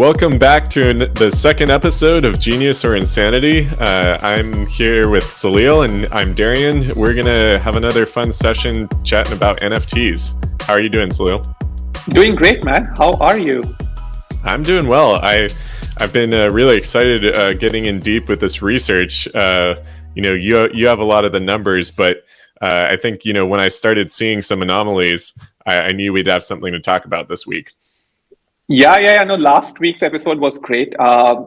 Welcome back to the second episode of Genius or Insanity. I'm here with Salil and I'm Darian. We're going to have another fun session chatting about NFTs. How are you doing, Salil? Doing great, man. How are you? I'm doing well. I've been really excited getting in deep with this research. You have a lot of the numbers, but I think, when I started seeing some anomalies, I knew we'd have something to talk about this week. Yeah. No, last week's episode was great.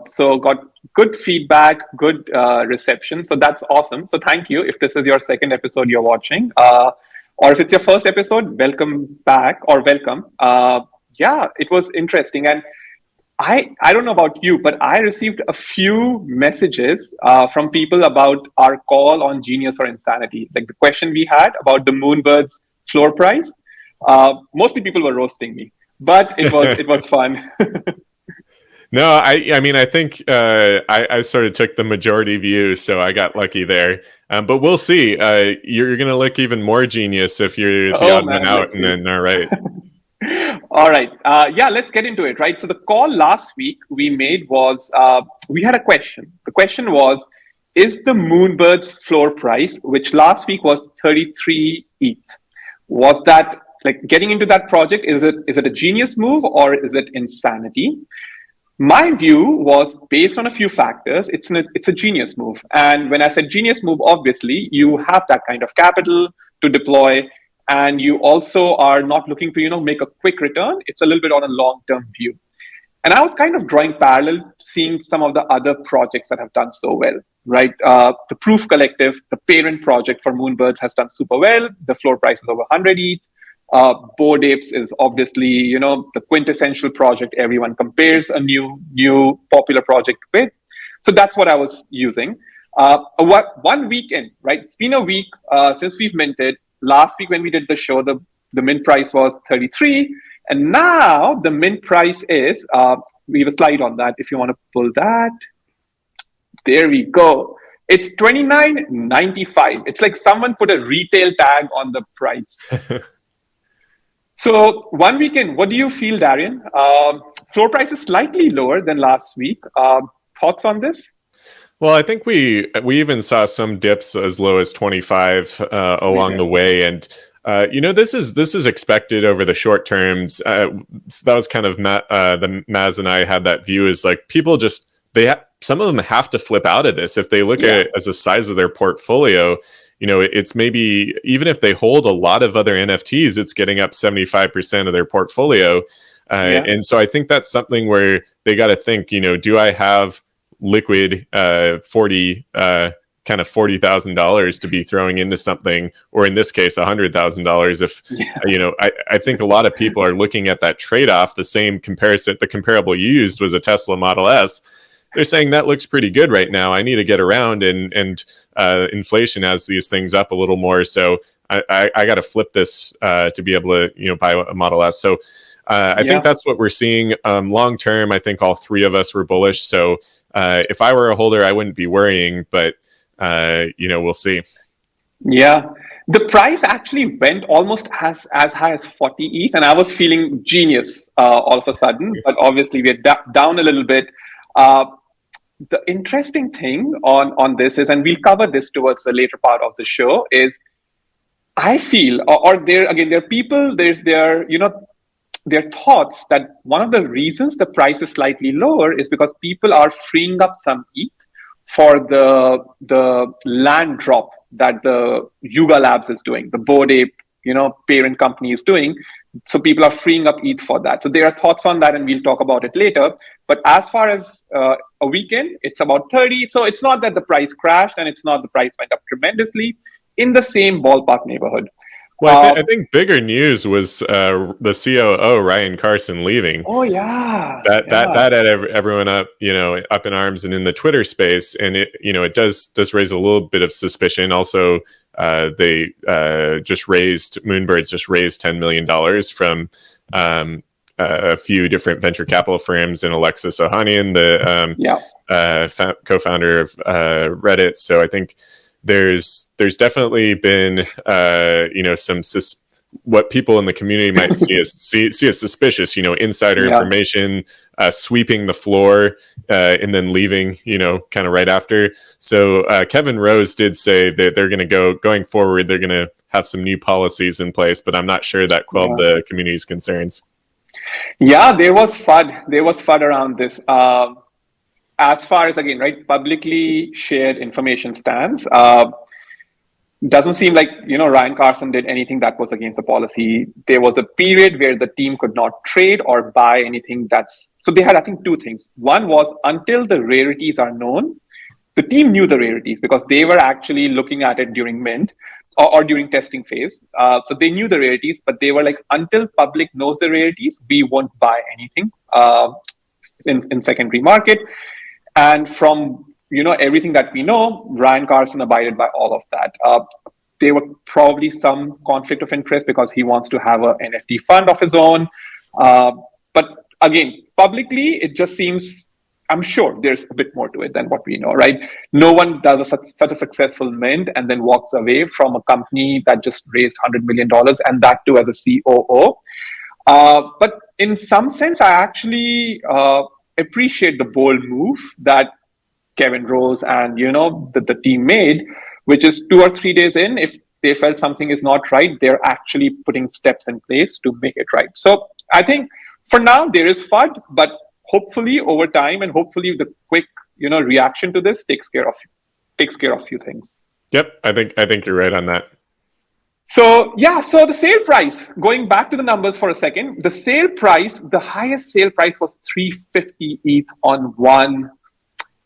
So got good feedback, good reception. So that's awesome. So thank you. If this is your second episode you're watching, or if it's your first episode, welcome back or welcome. It was interesting. And I don't know about you, but I received a few messages from people about our call on Genius or Insanity. Like the question we had about the Moonbirds floor price. Mostly people were roasting me. But it was fun. No, I think I sort of took the majority view, so I got lucky there. But we'll see. You're going to look even more genius if you're the odd man out. And then, all right. All right. Let's get into it, right? So the call last week we made was, we had a question. The question was, is the Moonbirds floor price, which last week was 33 ETH, was that, like, getting into that project, is it a genius move or is it insanity? My view was based on a few factors. It's a genius move. And when I said genius move, obviously you have that kind of capital to deploy, and you also are not looking to, make a quick return. It's a little bit on a long-term view. And I was kind of drawing parallel, seeing some of the other projects that have done so well, right? The Proof Collective, the parent project for Moonbirds, has done super well. The floor price is over 100 ETH. Bored Apes is obviously, the quintessential project everyone compares a new popular project with. So that's what I was using. One weekend, right? It's been a week since we've minted. Last week when we did the show, the mint price was 33. And now the mint price is, we have a slide on that if you want to pull that. There we go. It's $29.95. It's like someone put a retail tag on the price. So one weekend, what do you feel, Darian? Floor price is slightly lower than last week. Thoughts on this? Well, I think we even saw some dips as low as 25 along the way, and this is expected over the short terms. That was kind of the Maz and I had that view, is like people just some of them have to flip out of this if they look at it as the size of their portfolio. It's maybe even if they hold a lot of other NFTs, it's getting up 75% of their portfolio. And so I think that's something where they got to think, do I have liquid $40,000 to be throwing into something, or in this case, $100,000? If, I think a lot of people are looking at that trade-off. The same comparison, the comparable you used was a Tesla Model S. They're saying that looks pretty good right now. I need to get around, and inflation has these things up a little more. So I got to flip this to be able to buy a Model S. So I think that's what we're seeing. Long term, I think all three of us were bullish. So if I were a holder, I wouldn't be worrying. But we'll see. Yeah. The price actually went almost as high as 40 ETH, and I was feeling genius all of a sudden. But obviously we're down a little bit. The interesting thing on this is, and we'll cover this towards the later part of the show, is I feel, or there are people, their thoughts that one of the reasons the price is slightly lower is because people are freeing up some ETH for the land drop that the Yuga Labs is doing, the Bored Ape, parent company is doing. So people are freeing up ETH for that. So there are thoughts on that, and we'll talk about it later. But as far as a weekend, it's about 30. So it's not that the price crashed, and it's not the price went up tremendously. In the same ballpark neighborhood. Well, I think bigger news was the COO, Ryan Carson, leaving. Oh yeah, that had everyone up, up in arms and in the Twitter space, and it does raise a little bit of suspicion. Also, Moonbirds just raised $10 million from a few different venture capital firms, and Alexis Ohanian, the co-founder of Reddit. So I think there's definitely been some what people in the community might see as suspicious, insider information, sweeping the floor, and then leaving, kind of right after. So Kevin Rose did say that they're going to going forward, they're going to have some new policies in place, but I'm not sure that quelled the community's concerns. Yeah, there was FUD. There was FUD around this. As far as, again, right, publicly shared information stands, doesn't seem like, Ryan Carson did anything that was against the policy. There was a period where the team could not trade or buy anything so they had, I think, two things. One was, until the rarities are known, the team knew the rarities because they were actually looking at it during mint or during testing phase. So they knew the rarities, but they were like, until public knows the rarities, we won't buy anything in secondary market. And from everything that we know, Ryan Carson abided by all of that. There were probably some conflict of interest because he wants to have an NFT fund of his own. But again, publicly, it just seems, I'm sure there's a bit more to it than what we know, right? No one does such a successful mint and then walks away from a company that just raised $100 million, and that too as a COO. But in some sense, I actually appreciate the bold move that Kevin Rose and the team made, which is 2 or 3 days in, if they felt something is not right, they're actually putting steps in place to make it right. So I think for now there is FUD, but hopefully over time and hopefully the quick reaction to this takes care of a few things. Yep, I think you're right on that. So the sale price, going back to the numbers for a second, the highest sale price was 350 ETH on one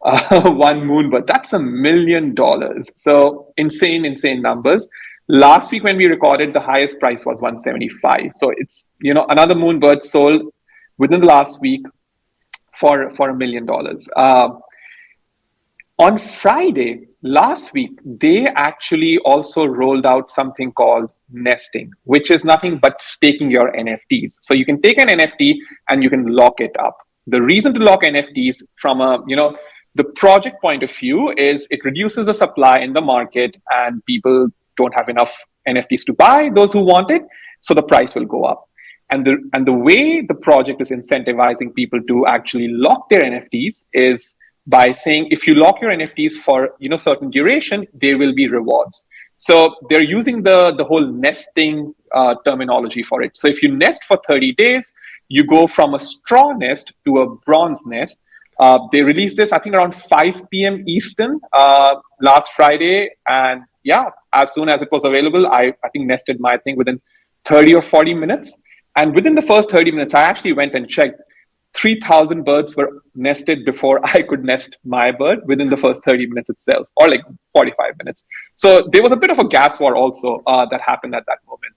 Moonbird. That's $1 million. So insane numbers. Last week when we recorded, the highest price was 175. So it's another Moonbird sold within the last week for $1 million. On Friday last week, they actually also rolled out something called nesting, which is nothing but staking your NFTs. So you can take an NFT and you can lock it up. The reason to lock NFTs from the project point of view is it reduces the supply in the market and people don't have enough NFTs to buy, those who want it, so the price will go up. And the way the project is incentivizing people to actually lock their NFTs is by saying, if you lock your NFTs for certain duration, there will be rewards. So they're using the whole nesting terminology for it. So if you nest for 30 days, you go from a straw nest to a bronze nest. They released this, I think, around 5 p.m. Eastern last Friday. And as soon as it was available, I think nested my thing within 30 or 40 minutes. And within the first 30 minutes, I actually went and checked. 3,000 birds were nested before I could nest my bird within the first 30 minutes itself, or like 45 minutes. So there was a bit of a gas war also that happened at that moment.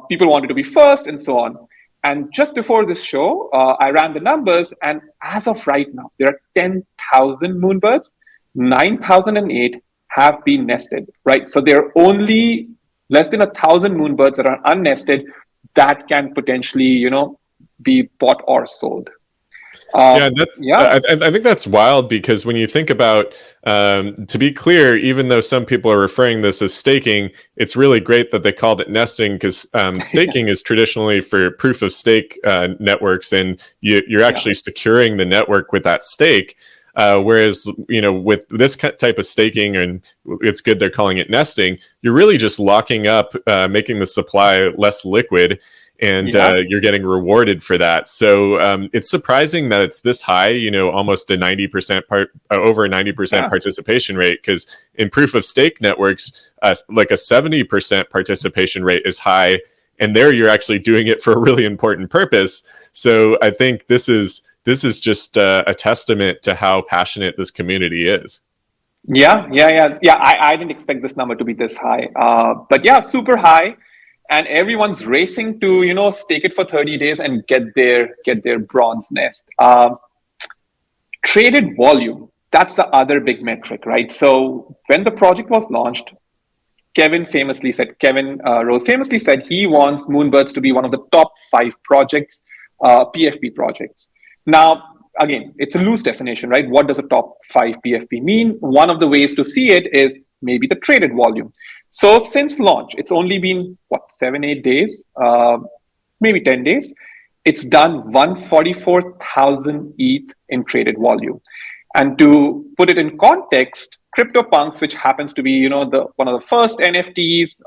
People wanted to be first and so on. And just before this show, I ran the numbers, and as of right now, there are 10,000 Moonbirds. 9,008 have been nested, right? So there are only less than 1,000 Moonbirds that are unnested that can potentially, be bought or sold. I think that's wild, because when you think about, to be clear, even though some people are referring this as staking, it's really great that they called it nesting, because staking is traditionally for proof of stake networks, and you're actually securing the network with that stake. Whereas, with this type of staking, and it's good they're calling it nesting, you're really just locking up, making the supply less liquid, and you're getting rewarded for that. So it's surprising that it's this high, almost a 90% over a 90% participation rate, because in proof of stake networks, like a 70% participation rate is high, and there you're actually doing it for a really important purpose. So I think this is just a testament to how passionate this community is. I didn't expect this number to be this high, but super high. And everyone's racing to, stake it for 30 days and get their bronze nest. Traded volume, that's the other big metric, right? So when the project was launched, Kevin Rose famously said he wants Moonbirds to be one of the top 5 projects, PFP projects. Now, again, it's a loose definition, right? What does a top 5 PFP mean? One of the ways to see it is maybe the traded volume. So since launch, it's only been, 7, 8 days, maybe 10 days. It's done 144,000 ETH in traded volume. And to put it in context, CryptoPunks, which happens to be, one of the first NFTs,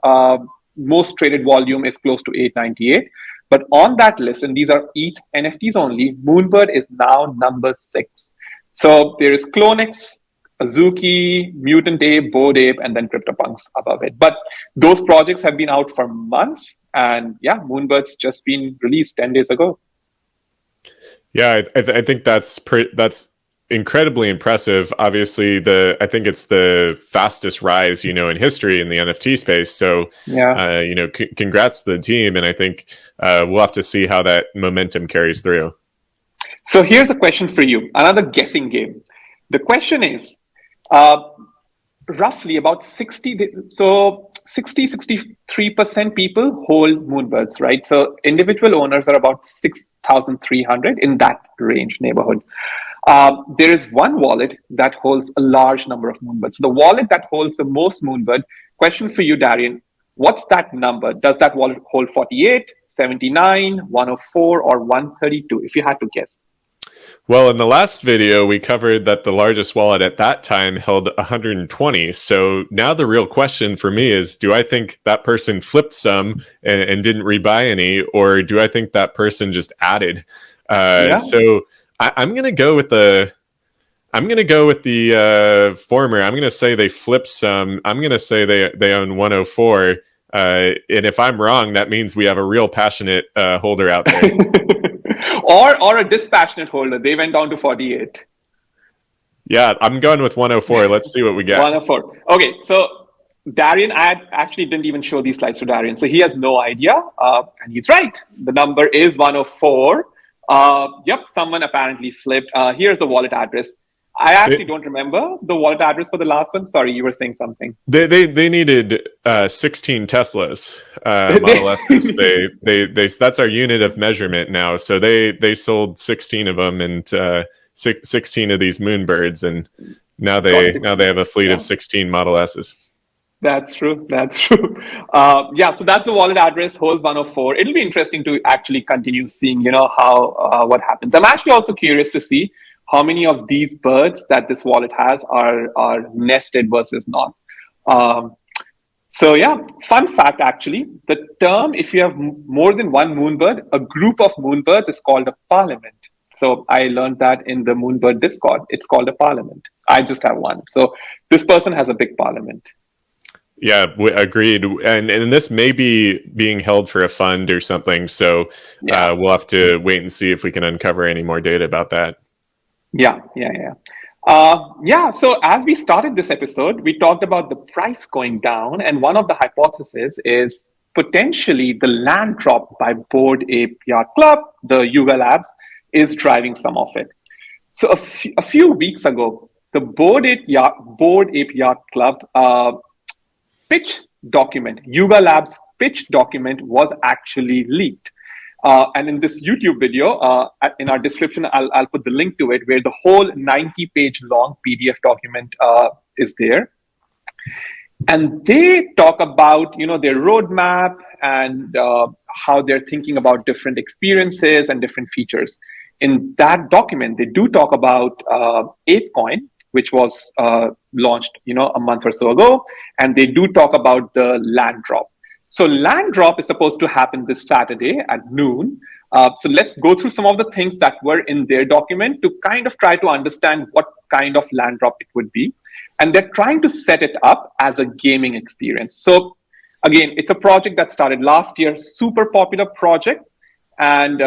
most traded volume is close to 898. But on that list, and these are ETH NFTs only, Moonbird is now number 6. So there is Clonex, Azuki, Mutant Ape, Bored Ape, and then CryptoPunks above it. But those projects have been out for months, and yeah, Moonbird's just been released 10 days ago. Yeah, I think that's incredibly impressive. Obviously, I think it's the fastest rise, in history in the NFT space. So, yeah, congrats to the team, and I think we'll have to see how that momentum carries through. So here's a question for you, another guessing game. The question is, roughly about 63% people hold Moonbirds, right? So individual owners are about 6,300 in that range neighborhood. There is one wallet that holds a large number of Moonbirds. The wallet that holds the most Moonbird, question for you, Darian, what's that number? Does that wallet hold 48, 79, 104, or 132, if you had to guess? Well, in the last video, we covered that the largest wallet at that time held 120. So now the real question for me is, do I think that person flipped some and didn't rebuy any, or do I think that person just added? So I'm going to go with the former. I'm going to say they flipped some. I'm going to say they own 104. And if I'm wrong, that means we have a real passionate holder out there. Or a dispassionate holder. They went down to 48. Yeah, I'm going with 104. Let's see what we get. 104. Okay, so Darian, I actually didn't even show these slides to Darian, so he has no idea. And he's right. The number is 104. Yep, someone apparently flipped. Here's the wallet address. I actually don't remember the wallet address for the last one. Sorry, you were saying something. They needed 16 Teslas. Model S's. They that's our unit of measurement now. So they sold 16 of them and 16 of these Moonbirds, and now they have a fleet of 16 Model S's. That's true. Yeah, so that's the wallet address, holds 104. It'll be interesting to actually continue seeing, how what happens. I'm actually also curious to see how many of these birds that this wallet has are nested versus not. So yeah, fun fact actually, the term, if you have more than one Moonbird, a group of Moonbirds is called a parliament. So I learned that in the Moonbird Discord. It's called a parliament. I just have one. So this person has a big parliament. Yeah, agreed. And this may be being held for a fund or something. So we'll have to wait and see if we can uncover any more data about that. Yeah. So as we started this episode, we talked about the price going down. And one of the hypotheses is potentially the land drop by Bored Ape Yacht Club, the Yuga Labs, is driving some of it. So a few weeks ago, the Bored Ape Yacht Club pitch document, Yuga Labs pitch document, was actually leaked. And in this YouTube video, in our description, I'll put the link to it, where the whole 90-page long PDF document is there. And they talk about, their roadmap and how they're thinking about different experiences and different features. In that document, they do talk about ApeCoin, which was launched, a month or so ago, and they do talk about the land drop. So land drop is supposed to happen this Saturday at noon. So let's go through some of the things that were in their document to kind of try to understand what kind of land drop it would be. And they're trying to set it up as a gaming experience. So again, it's a project that started last year, super popular project. And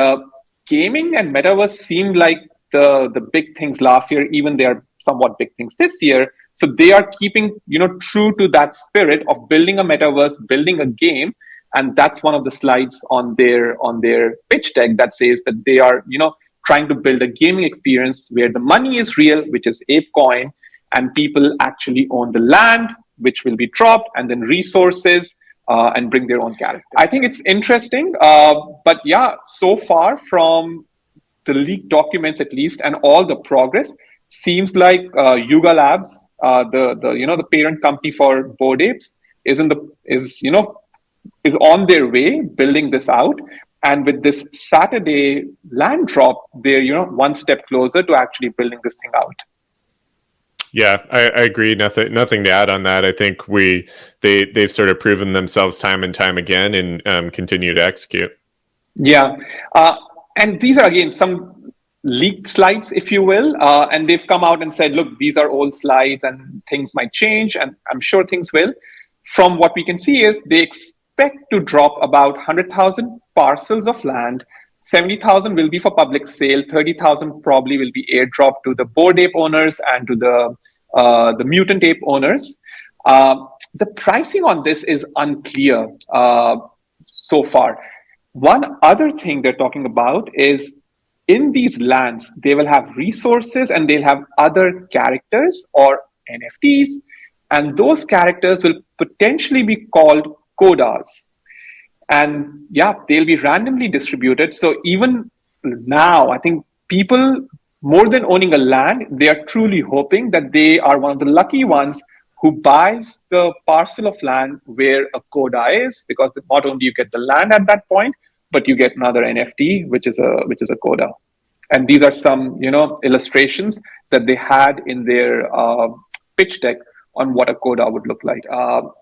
gaming and metaverse seemed like the big things last year, even they are somewhat big things this year. So they are keeping, true to that spirit of building a metaverse, building a game. And that's one of the slides on their pitch deck that says that they are, trying to build a gaming experience where the money is real, which is ApeCoin, and people actually own the land, which will be dropped, and then resources, and bring their own character. I think it's interesting. But yeah, so far from the leaked documents, at least, and all the progress, seems like Yuga Labs, the parent company for Bored Apes, is on their way building this out. And with this Saturday land drop, they're one step closer to actually building this thing out. Yeah, I agree. Nothing to add on that. I think they've sort of proven themselves time and time again, and continue to execute. Yeah, and these are again some leaked slides, if you will, and they've come out and said, look, these are old slides and things might change, and I'm sure things will. From what we can see is they expect to drop about 100,000 parcels of land. 70,000 will be for public sale. 30,000 probably will be airdropped to the Bored Ape owners and to the Mutant Ape owners. The pricing on this is unclear so far. One other thing they're talking about is in these lands, they will have resources and they'll have other characters or NFTs, and those characters will potentially be called Codas. And yeah, they'll be randomly distributed. So even now, I think people, more than owning a land, they are truly hoping that they are one of the lucky ones who buys the parcel of land where a Coda is, because not only you get the land at that point, but you get another NFT, which is a Coda. And these are some illustrations that they had in their pitch deck on what a Coda would look like.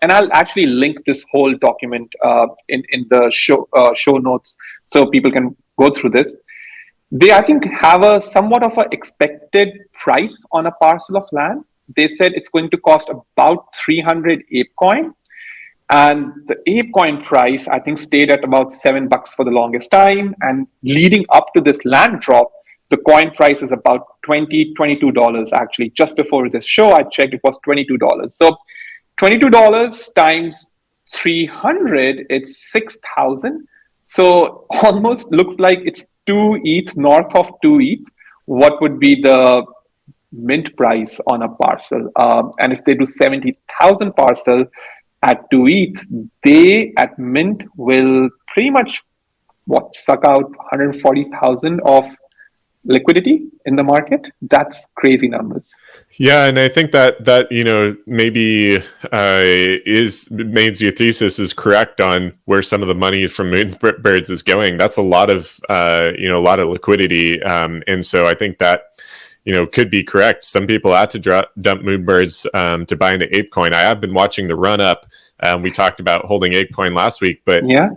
And I'll actually link this whole document in the show notes so people can go through this. They, I think, have a somewhat of an expected price on a parcel of land. They said it's going to cost about 300 ApeCoin. And the ApeCoin price, I think, stayed at about $7 for the longest time. And leading up to this land drop, the coin price is about $22 actually. Just before this show, I checked, it was $22. So $22 times 300, it's 6,000. So almost looks like it's 2 ETH, north of 2 ETH. What would be the mint price on a parcel? And if they do 70,000 parcel at 2 ETH, they at mint will pretty much suck out 140,000 of liquidity in the market. That's crazy numbers. Yeah, and I think that maybe means your thesis is correct on where some of the money from Moonbirds is going. That's a lot of liquidity, and so I think that could be correct. Some people had to dump Moonbirds to buy into ApeCoin. I have been watching the run up. We talked about holding ApeCoin last week, but yeah,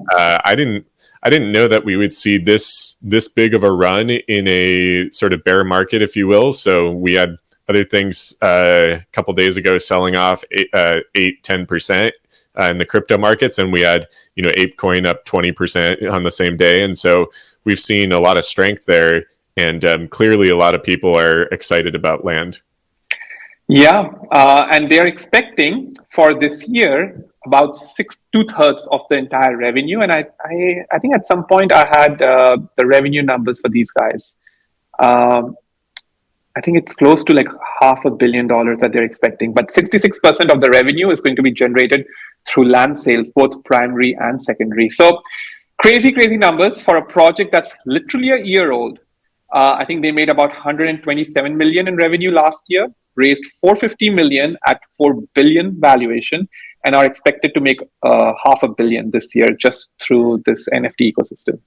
I didn't know that we would see this big of a run in a sort of bear market, if you will. So we had other things a couple days ago selling off 8-10% in the crypto markets, and we had ApeCoin up 20% on the same day. And so we've seen a lot of strength there, and clearly a lot of people are excited about land. Yeah, and they're expecting for this year about 2/3 of the entire revenue. And I think at some point I had the revenue numbers for these guys. I think it's close to like $500 million that they're expecting, but 66% of the revenue is going to be generated through land sales, both primary and secondary. So crazy numbers for a project that's literally a year old. I think they made about 127 million in revenue last year, raised 450 million at 4 billion valuation, and are expected to make $500 million this year just through this NFT ecosystem.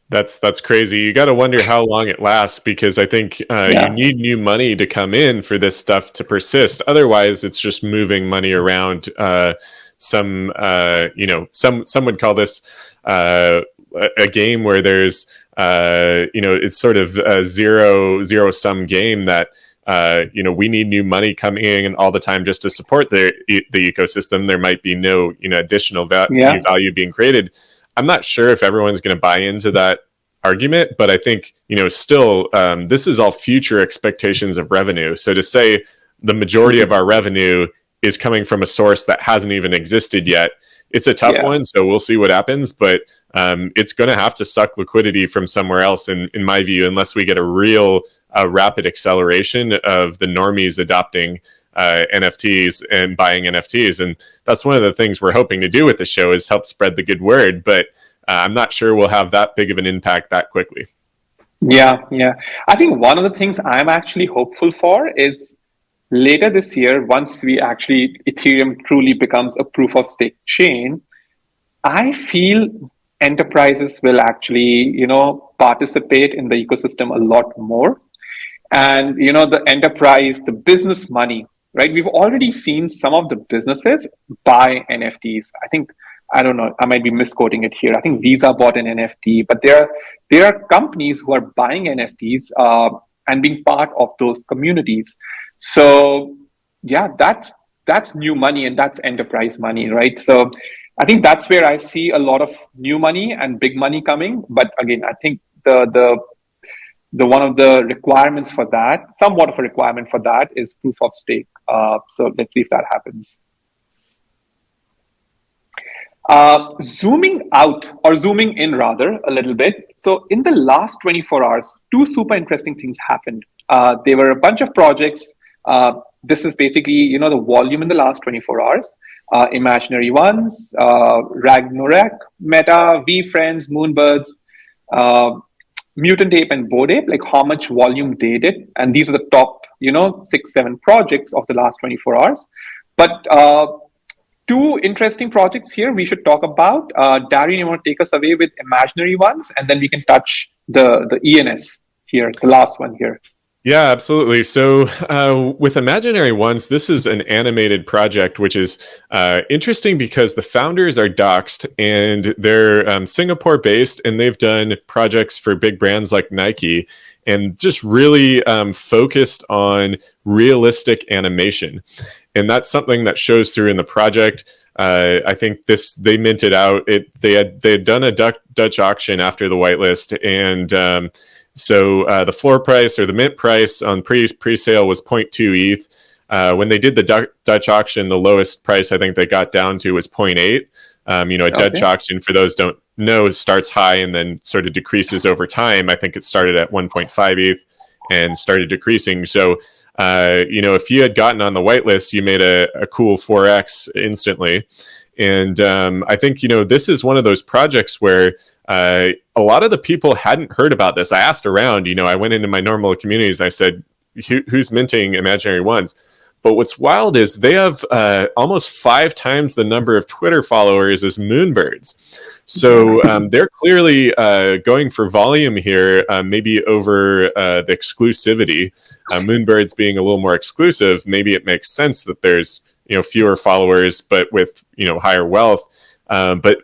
That's crazy. You got to wonder how long it lasts, because I think you need new money to come in for this stuff to persist. Otherwise, it's just moving money around. Some would call this a game where there's it's sort of a zero sum game that we need new money coming in all the time just to support the ecosystem. There might be no additional value being created. I'm not sure if everyone's going to buy into that argument, but I think still this is all future expectations of revenue. So to say the majority of our revenue is coming from a source that hasn't even existed yet, it's a tough one. So we'll see what happens, but it's going to have to suck liquidity from somewhere else, in my view, unless we get a real rapid acceleration of the normies adopting NFTs and buying NFTs. And that's one of the things we're hoping to do with the show, is help spread the good word. But I'm not sure we'll have that big of an impact that quickly. Yeah. I think one of the things I'm actually hopeful for is later this year, once Ethereum truly becomes a proof of stake chain, I feel enterprises will actually, participate in the ecosystem a lot more. And, the enterprise, the business money, right? We've already seen some of the businesses buy NFTs. I don't know, I might be misquoting it here. I think Visa bought an NFT, but there are companies who are buying NFTs and being part of those communities. So yeah, that's new money and that's enterprise money, right? So I think that's where I see a lot of new money and big money coming. But again, I think the one of the requirements for that, somewhat of a requirement for that, is proof of stake. So let's see if that happens. Zooming out, or zooming in rather, a little bit. So in the last 24 hours, two super interesting things happened. There were a bunch of projects. This is basically, the volume in the last 24 hours. Imaginary Ones, Ragnarok, Meta, VFriends, Moonbirds, Mutant Ape and Bored Ape, like how much volume they did. And these are the top, 6-7 projects of the last 24 hours. But two interesting projects here we should talk about. Darian, you want to take us away with Imaginary Ones, and then we can touch the ENS here, the last one here. Yeah, absolutely. So with Imaginary Ones, this is an animated project, which is interesting because the founders are doxxed and they're Singapore-based, and they've done projects for big brands like Nike and just really focused on realistic animation. And that's something that shows through in the project. I think they minted out. They had done a Dutch auction after the whitelist, and so the floor price or the mint price on pre-sale was 0.2 ETH. When they did the Dutch auction, the lowest price I think they got down to was 0.8. A Dutch auction, for those don't know, starts high and then sort of decreases over time. I think it started at 1.5 ETH and started decreasing. So, if you had gotten on the whitelist, you made a cool 4x instantly. And I think, this is one of those projects where a lot of the people hadn't heard about this. I asked around, I went into my normal communities. I said, who's minting Imaginary Ones? But what's wild is they have almost 5 times the number of Twitter followers as Moonbirds. So they're clearly going for volume here, maybe over the exclusivity. Moonbirds being a little more exclusive, maybe it makes sense that there's fewer followers, but with higher wealth. But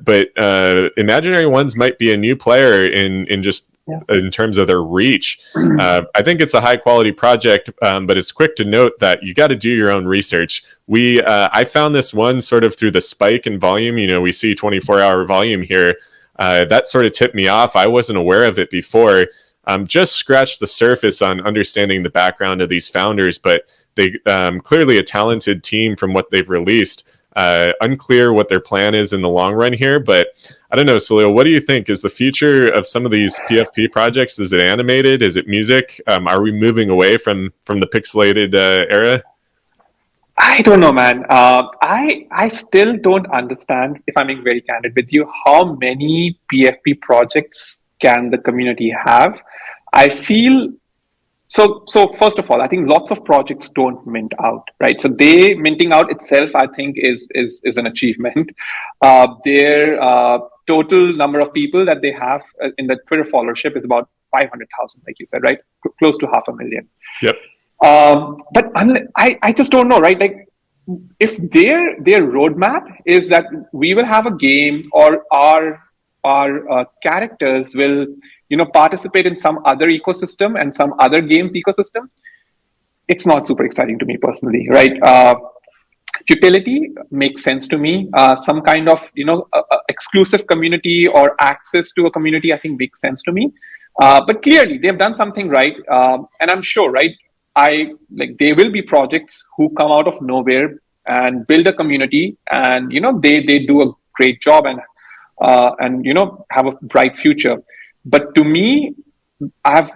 Imaginary Ones might be a new player in just in terms of their reach. I think it's a high quality project, but it's quick to note that you got to do your own research. I found this one sort of through the spike in volume. We see 24-hour volume here. That sort of tipped me off. I wasn't aware of it before. Just scratched the surface on understanding the background of these founders, but they clearly a talented team from what they've released. Unclear what their plan is in the long run here, but I don't know, Salil, what do you think? Is the future of some of these PFP projects, is it animated? Is it music? Are we moving away from the pixelated era? I don't know, man. I still don't understand, if I'm being very candid with you, how many PFP projects can the community have? I feel so first of all, I think lots of projects don't mint out, right? So they minting out itself, I think, is an achievement. Their total number of people that they have in the Twitter followership is about 500,000, like you said, right? Close to 500,000. Yep. But I just don't know, right? Like, if their roadmap is that we will have a game, or our characters will participate in some other ecosystem and some other games ecosystem, it's not super exciting to me personally, right? Utility makes sense to me. Some kind of exclusive community or access to a community, I think, makes sense to me. But clearly they've done something right, and I'm sure, right, there will be projects who come out of nowhere and build a community, and they do a great job and have a bright future. But to me, I've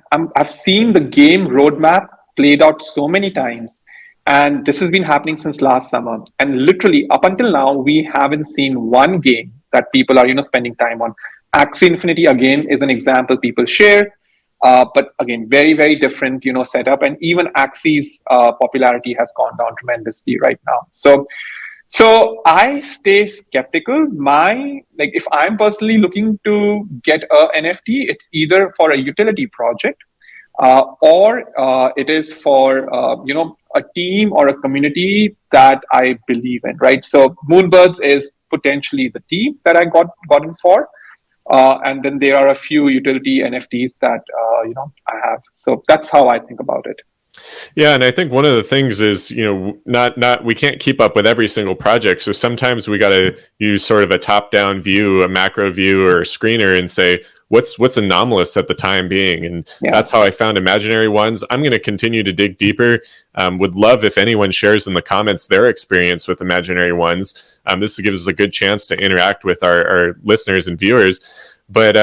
seen the game roadmap played out so many times, and this has been happening since last summer. And literally up until now, we haven't seen one game that people are spending time on. Axie Infinity again is an example people share. But again, very, very different, setup. And even Axie's popularity has gone down tremendously right now. So I stay skeptical. If I'm personally looking to get a NFT, it's either for a utility project, or it is for a team or a community that I believe in, right? So Moonbirds is potentially the team that I gotten for, and then there are a few utility NFTs that I have. So that's how I think about it. Yeah, and I think one of the things is, not we can't keep up with every single project. So sometimes we got to use sort of a top-down view, a macro view, or a screener, and say what's anomalous at the time being. And that's how I found Imaginary Ones. I'm going to continue to dig deeper. Would love if anyone shares in the comments their experience with Imaginary Ones. This gives us a good chance to interact with our listeners and viewers. But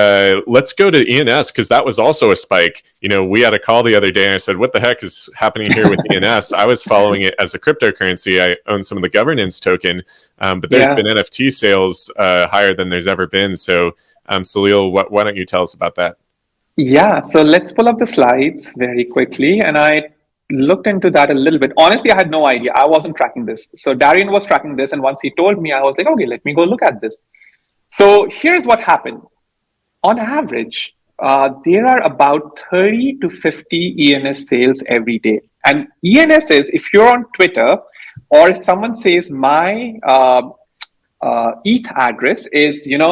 let's go to ENS, because that was also a spike. We had a call the other day and I said, what the heck is happening here with ENS? I was following it as a cryptocurrency. I own some of the governance token, but there's been NFT sales higher than there's ever been. So Salil, why don't you tell us about that? Yeah, so let's pull up the slides very quickly. And I looked into that a little bit. Honestly, I had no idea. I wasn't tracking this. So Darian was tracking this. And once he told me, I was like, okay, let me go look at this. So here's what happened. On average, there are about 30 to 50 ENS sales every day. And ENS is, if you're on Twitter, or if someone says my ETH address is, xyz.eth.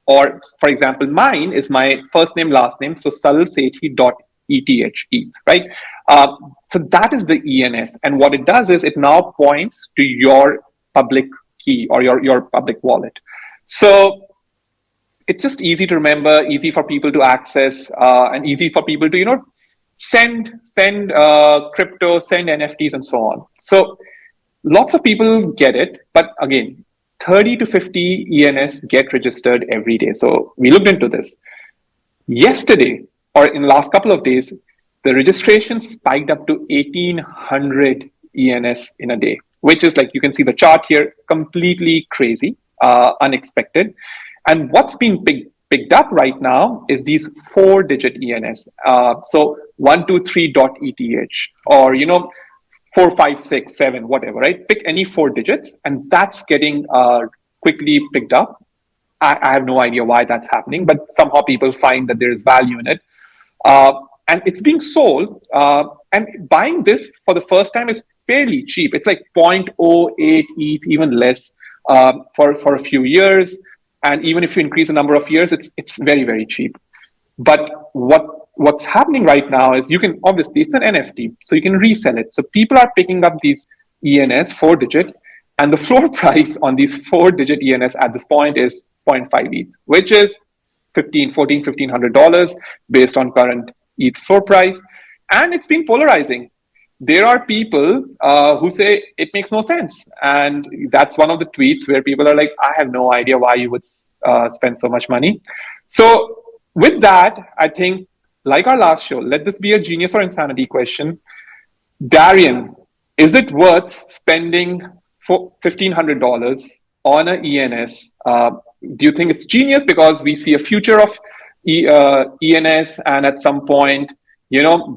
Or, for example, mine is my first name, last name, so salilsethi.eth, right? So that is the ENS. And what it does is it now points to your public key or your public wallet. So it's just easy to remember, easy for people to access, and easy for people to, send crypto, send NFTs, and so on. So lots of people get it, but again, 30 to 50 ENS get registered every day. So we looked into this. Yesterday, or in the last couple of days, the registration spiked up to 1,800 ENS in a day, which is, like you can see the chart here, completely crazy, unexpected. And what's being picked up right now is these 4-digit ENS. So 123.eth or 4, 5, 6, 7, whatever, right? Pick any 4 digits, and that's getting quickly picked up. I have no idea why that's happening, but somehow people find that there is value in it. And it's being sold, and buying this for the first time is fairly cheap. It's like 0.08 ETH, even less, for a few years. And even if you increase the number of years, it's very, very cheap. But what's happening right now is you can, obviously, it's an NFT, so you can resell it. So people are picking up these ENS 4-digit, and the floor price on these 4-digit ENS at this point is 0.5 ETH, which is $1,500 based on current ETH floor price. And it's been polarizing. There are people who say it makes no sense. And that's one of the tweets where people are like, I have no idea why you would spend so much money. So with that, I think, like our last show, let this be a genius or insanity question. Darian, is it worth spending $1,500 on an ENS? Do you think it's genius because we see a future of ENS, and at some point,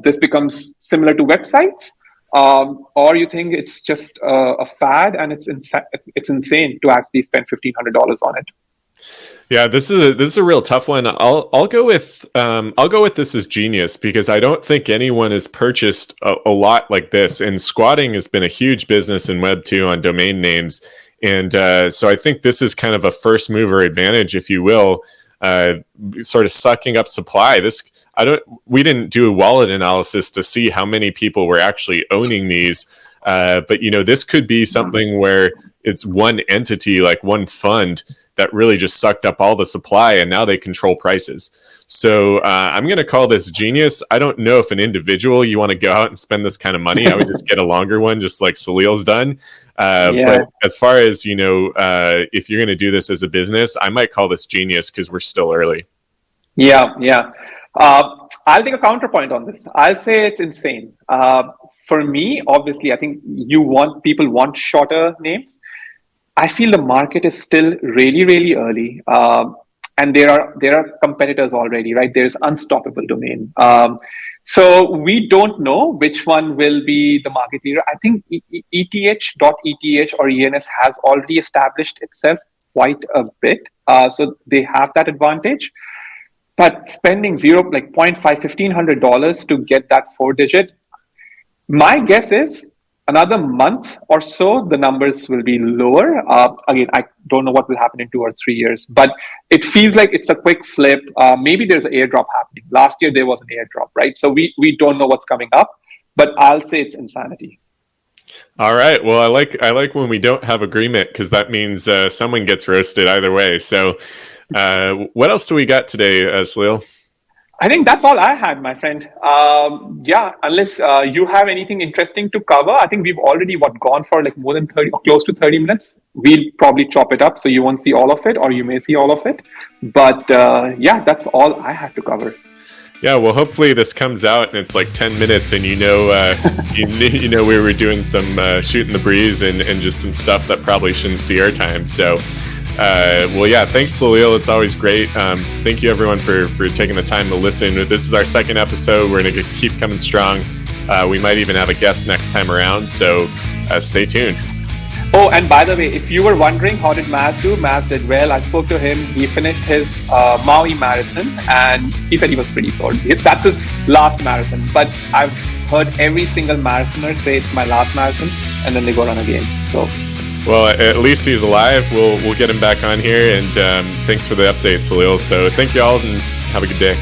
this becomes similar to websites? Or you think it's just a fad and it's insane to actually spend $1,500 on it? Yeah, this is a real tough one. I'll go with this as genius, because I don't think anyone has purchased a lot like this. And squatting has been a huge business in Web 2 on domain names, and so I think this is kind of a first mover advantage, if you will, sort of sucking up supply. We didn't do a wallet analysis to see how many people were actually owning these, but this could be something where it's one entity, like one fund, that really just sucked up all the supply, and now they control prices. So I'm going to call this genius. I don't know if an individual you want to go out and spend this kind of money. I would just get a longer one, just like Salil's done. But as far as, if you're going to do this as a business, I might call this genius, because we're still early. Yeah. I'll take a counterpoint on this. I'll say it's insane. For me, obviously, I think people want shorter names. I feel the market is still really, really early. and there are competitors already, right? There's unstoppable domain. So we don't know which one will be the market leader. I think ETH or ENS has already established itself quite a bit. So they have that advantage. But spending $1,500 to get that 4-digit, my guess is another month or so, the numbers will be lower. Again, I don't know what will happen in 2 or 3 years, but it feels like it's a quick flip. Maybe there's an airdrop happening. Last year, there was an airdrop, right? So we don't know what's coming up, but I'll say it's insanity. All right. Well, I like when we don't have agreement, because that means someone gets roasted either way. So what else do we got today, Salil? I think that's all I had, my friend. Yeah, unless you have anything interesting to cover. I think we've already gone for like more than 30 or close to 30 minutes. We'll probably chop it up so you won't see all of it, or you may see all of it. But yeah, that's all I had to cover. Yeah, well, hopefully this comes out and it's like 10 minutes, and you know we were doing some shooting the breeze and just some stuff that probably shouldn't see our time. So. Well, yeah, thanks, Salil. It's always great. Thank you, everyone, for taking the time to listen. This is our second episode. We're going to keep coming strong. We might even have a guest next time around, so stay tuned. Oh, and by the way, if you were wondering how did Maz do, Maz did well. I spoke to him. He finished his Maui marathon, and he said he was pretty sore. That's his last marathon. But I've heard every single marathoner say it's my last marathon, and then they go run again. So. Well, at least he's alive. We'll get him back on here, and thanks for the update, Salil. So thank you all, and have a good day.